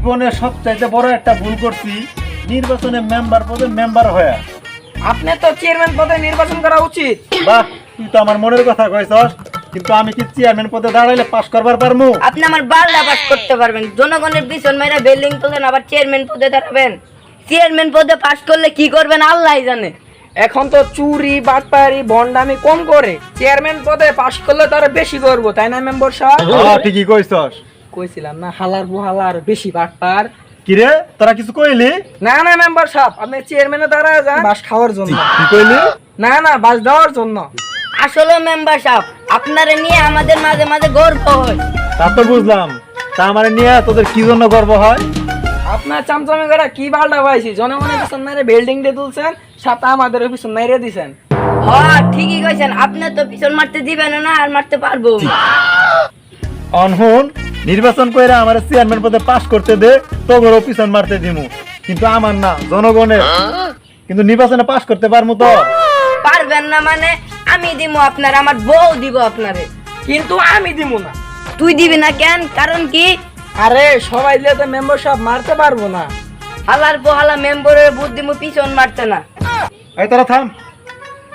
জীবনে সবচাইতে বড় একটা ভুল করছি, নির্বাচনে মেম্বার পদে মেম্বার হয়ে। আপনি তো চেয়ারম্যান পদে নির্বাচন করা উচিত। বাহ, তুই তো আমার মনের কথা কইছস, কিন্তু আমি কি চেয়ারম্যান পদে দাঁড়াইলে পাস করবার পারমু? আপনি আমার বারটা পাস করতে পারবেন। জনগণের পিছন মেরে বিল্ডিং তোলেন, আবার চেয়ারম্যান পদে দাঁড়াবেন। চেয়ারম্যান পদে পাস করলে কি করবেন আল্লাহই জানে। এখন তো চুরি বাটপারি ভন্ডামি কম করে, চেয়ারম্যান পদে পাশ করলে তারা বেশি করবো, তাই না মেম্বার সাহেব? হ্যাঁ, ঠিকই কইছস। কইছিলাম না হালার বুহালার বেশি বাটপার। কিরে, তোরা কিছু কইলি? না না মেম্বার সাহেব, আপনি চেয়ারম্যানে দাঁড়ায় যান বাস খাওয়ার জন্য। কি কইলি? না না বাস দেওয়ার জন্য। আসলে মেম্বার সাহেব, আপনারে নিয়ে আমাদের মাঝে মাঝে গর্ব হয়। তা তো বুঝলাম, তা আমার নিয়ে তোদের কি জন্য গর্ব হয়? আপনার চামচামি করে কি বালটা পাইছি, জনগণের পিছন মেরে বিল্ডিং দিয়ে তুলছেন, সাথে আমাদের পিছন মেরে দিছেন। হ্যাঁ ঠিকই কইছেন, আপনি তো পিছন মারতে দিবেন না, আর মারতে পারবো। অনহুন, নির্বাচন কইরা আমার চেয়ারম্যান পদে পাস করতে দে, তোর পিছন মারতে দিমু, কিন্তু আমার না, জনগণের। কিন্তু নির্বাচনে পাস করতে পারমু তো? পারবেন না মানে? আমি দিব আপনার, আমার বউ দিব আপনারে। কিন্তু আমি দিব না। তুই দিবি না কেন? কারণ কি? আরে সবাই দিলে তো মেম্বার সাহেব মারতে পারবো না। হালার পোহালা মেম্বারের বুদ্ধি মু পিছন মারতে না। এই তোরা থাম।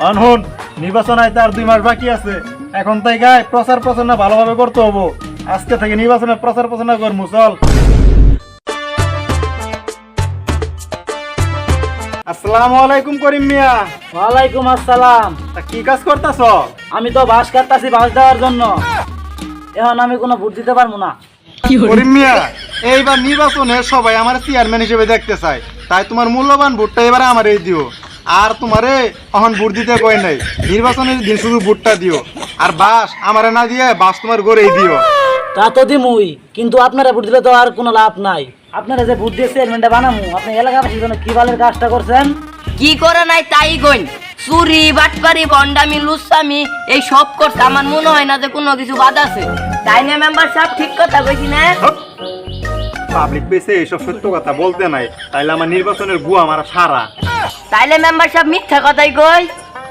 অনহুন, নির্বাচন আইতে আর 2 মাস বাকি আছে। এখন তাই গায় প্রচার প্রচারণা ভালোভাবে করতে হবো। আজকে থেকে নির্বাচনে প্রচার প্রচারণা করমু, চল। আসসালামু আলাইকুম করিম মিয়া। ওয়ালাইকুম আসসালাম। তা কি কাজ করতাছ? আমি তো বাস কাটতাছি বাস দেওয়ার জন্য। এখন আমি কোনো ভোট দিতে পারবো না। করিম মিয়া, এইবার নির্বাচনে সবাই আমার চেয়ারম্যান হিসেবে দেখতে চায়, তাই তোমার মূল্যবান ভোটটা এবারে আমারে দিও। আর তোমারে এখন ভোট দিতে কই নাই, নির্বাচনের দিন শুধু ভোটটা দিও। আর বাস আমারে না দিয়ে বাস তোমার গড়েই দিও। তা তো দিমুই, কিন্তু আপনারা ভোট দিলে তো আর কোনো লাভ নাই। আপনারা যে ভোট দিয়ে চেয়ারম্যানটা বানামু, আপনি এলাকাবাসীর জন্য কি ভালো কাজটা করছেন? কি করে নাই তাই কইন। চুরি বাটপারি ভন্ডামি লুচ্ছামি এই সব করতে আমার মনে হয় না যে কোনো কিছু বাদ আছে। তাই না মেম্বার সাহেব, ঠিক কথা কইছি না? পাবলিক পেছে এইসব সত্য কথা বলতে নাই, তাইলে আমার নির্বাচনের গুয়া মারা সারা। তাইলে মেম্বার সাহেব মিথ্যা কথাই কই।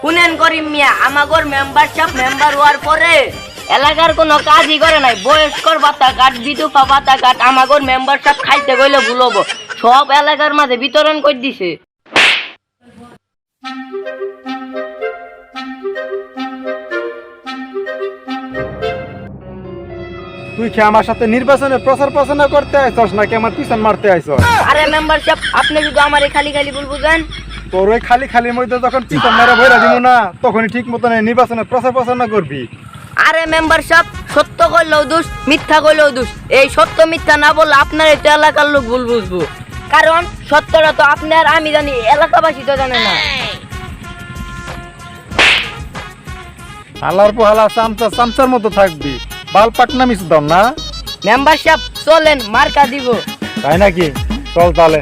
শুনেন করিম মিয়া, আমাগর মেম্বার সাহেব মেম্বার হওয়ার পরে এলাকার কোনো কাজই করে নাই। বয়স্কর ভাতা কাট, বিধবা ভাতা কাট, আমাগর মেম্বার সাহেব খাইতে গইলে ভুলবো সব এলাকার মাঝে বিতরণ করে দিছে। তুই কি আমার সাথে নির্বাচনে প্রচার প্রচারণা করতে আইছস নাকি আমার পিছন মারতে আইছস? আরে মেম্বার সাহেব, আপনি যদি আমারে খালি খালি বলবো জান। তোর ওই খালি খালির মধ্যে যখন পিছন মারা ভইরা দিব না, তখনই ঠিক মতন নির্বাচনে প্রচার প্রচারণা করবি। আরে মেম্বার সাহেব, সত্য কইলেও দোষ, মিথ্যা কইলেও দোষ। এই সত্য মিথ্যা না বললে আপনার এই এলাকার লোক ভুল বুঝবো। কারণ সত্যটা তো আপনি আর আমি জানি, এলাকাবাসী তো জানে না। হালার পোহালা চামচার মতো থাকবি, বাল পাটনা মিস দাম না। মেম্বার সাহেব চলেন, মার্কা দিব। তাই নাকি? চল তাহলে।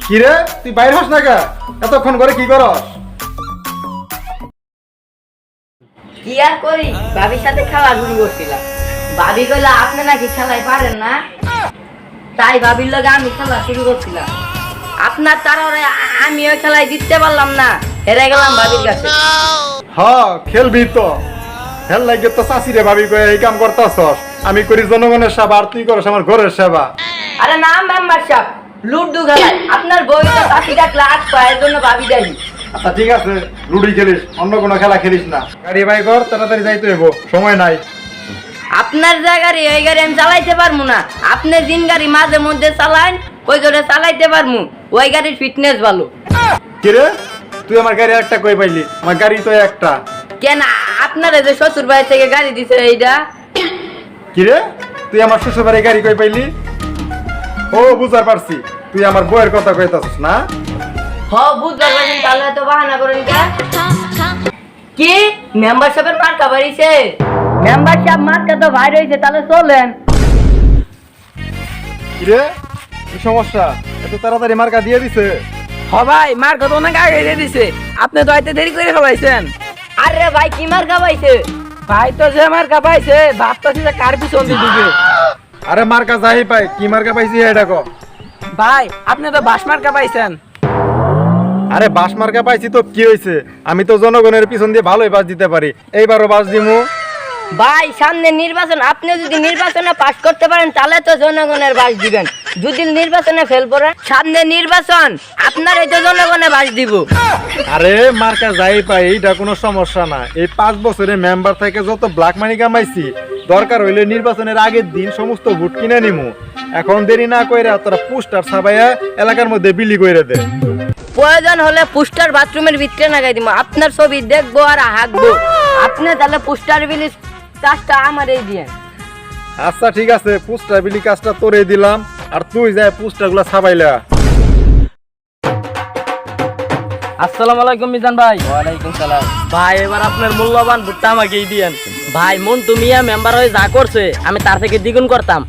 কিরে, তুই বাইরে হস না কে? এতক্ষণ করে কি করস? কি আর করি, ভাবির সাথে খেলাধুলি করছিলাম। ভাবি কইলা আপনি নাকি খেলাই পারেন না, তাই ভাবির লগে আমি খেলা শুরু করছিলাম। আপনার তারারে আমিও খেলাই দিতে পারলাম না, হেরে গেলাম ভাবির কাছে। হ্যাঁ, খেলবি তো। খেল লাগে তো চাষিরে ভাবি কয়ে এই কাম করতাছস। আমি করি জনগণের সেবা, আর তুই করস আমার ঘরের সেবা। আরে না মেম্বার সাহেব, লুডু খেলাই। আপনার বইটা চাষি ডাকলে আট পায়ের জন্য ভাবি দেয়। আচ্ছা ঠিক আছে, লুডি খেলিস, অন্য কোনো খেলা খেলিস না। গাড়ি বাই কর, তাড়াতাড়ি যাইতে হইব, সময় নাই। আপনার জায়গায় এই গাড়ি আমি চালাইতে পারবো না। আপনি দিন গাড়ি মাঝে মধ্যে চালান, ওই জন্য চালাইতে পারবো। ওই গাড়ির ফিটনেস ভালো। কিরে, তুই আমার গাড়ি একটা কই পাইলি? আমার গাড়ি তো একটা। কেন আপনারা যে শ্বশুর বাড়ি থেকে গাড়ি দিছে এইটা? কিরে, তুই আমার শ্বশুর বাড়ি গাড়ি কই পাইলি? ও বুঝার পারছি, তুই আমার বউয়ের কথা কইতাছিস না? হ বুঝতে পারছেন, তাহলে তো বাহানা করেন কে? কি মেম্বার সাহেবের মার্কা বাড়িছে? মেম্বার সাহেব মার্কা তো ভাই রয়েছে, তাহলে চলেন। কিরে, কি সমস্যা? এত তাড়াতাড়ি মার্কা দিয়ে দিছে? ভাই মার্কা তো অনেক আগে দিয়ে দিছে, আপনি তো আইতে দেরি করে ফেলাইছেন। আরে ভাই কি মার্কা পাইছে? ভাই তো যে মার্কা পাইছে ভাবতেছি যে কার পিছন দিয়ে দিবে। আরে মার্কা যাই পাই, কি মার্কা পাইছি এটা কো। ভাই আপনি তো বাস মার্কা পাইছেন। আরে বাস মার্কা পাইছি তো কি হইছে? আমি তো জনগণের পিছন দিয়ে ভালোই বাস দিতে পারি, এইবারও বাস দিমু। ভাই সামনে নির্বাচন, আপনি যদি নির্বাচনে পাস করতে পারেন তাহলে তো জনগণের বাস দিবেন, যদি নির্বাচনে ফেল করেন সামনে নির্বাচন আপনার এই তো জনগণের বাস দিব। আরে মার্কা যাই পাই এইটা কোনো সমস্যা না। এই 5 বছরে মেম্বার থেকে যত ব্ল্যাক মানি কামাইছি, দরকার হইলে নির্বাচনের আগের দিন সমস্ত ভোট কিনে নিমু। এখন দেরি না কইরা তোরা পোস্টার ছাপাইয়া এলাকার মধ্যে বিলি কইরা দে। প্রয়োজন হলে পোস্টার বাথরুমের ভিতরে লাগাই দিব, আপনার ছবি দেখবো আর হাঁকবো। আপনি তাহলে পোস্টার বিলি কাজটা আমারই দিয়ে। আচ্ছা ঠিক আছে, পোস্টার বিলি কাজটা তোরে দিলাম, আর তুই যায় পোস্টারগুলো ছাপাইলা। আসসালামু আলাইকুম মিজান ভাই। ওয়ালাইকুম সালাম। ভাই এবার আপনার মূল্যবান ভোটটা আমাকেই দিয়েন। ভাই মন্টু মিয়া মেম্বার হয়ে যা করছে আমি তার থেকে দ্বিগুণ করতাম।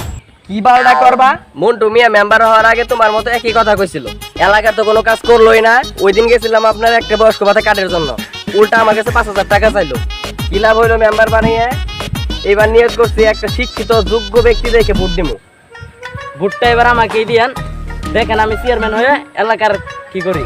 কি বালটা করবা? মন্টু মিয়া মেম্বার হওয়ার আগে তোমার মতো একই কথা কইছিল, এলাকার তো কোনো কাজ করলোই না। ওই দিন গেছিলাম আপনার একটা বয়স্ক ভাতা কার্ডের জন্য, উল্টা আমার কাছে 5,000 টাকা চাইলো। কি লাভ হইলো মেম্বার বানিয়ে? এবার নিয়োগ করছি একটা শিক্ষিত যোগ্য ব্যক্তি দেখে ভোট দিমু। ভোটটা এবার আমাকেই দিয়েন, দেখেন আমি চেয়ারম্যান হয়ে এলাকার কি করি।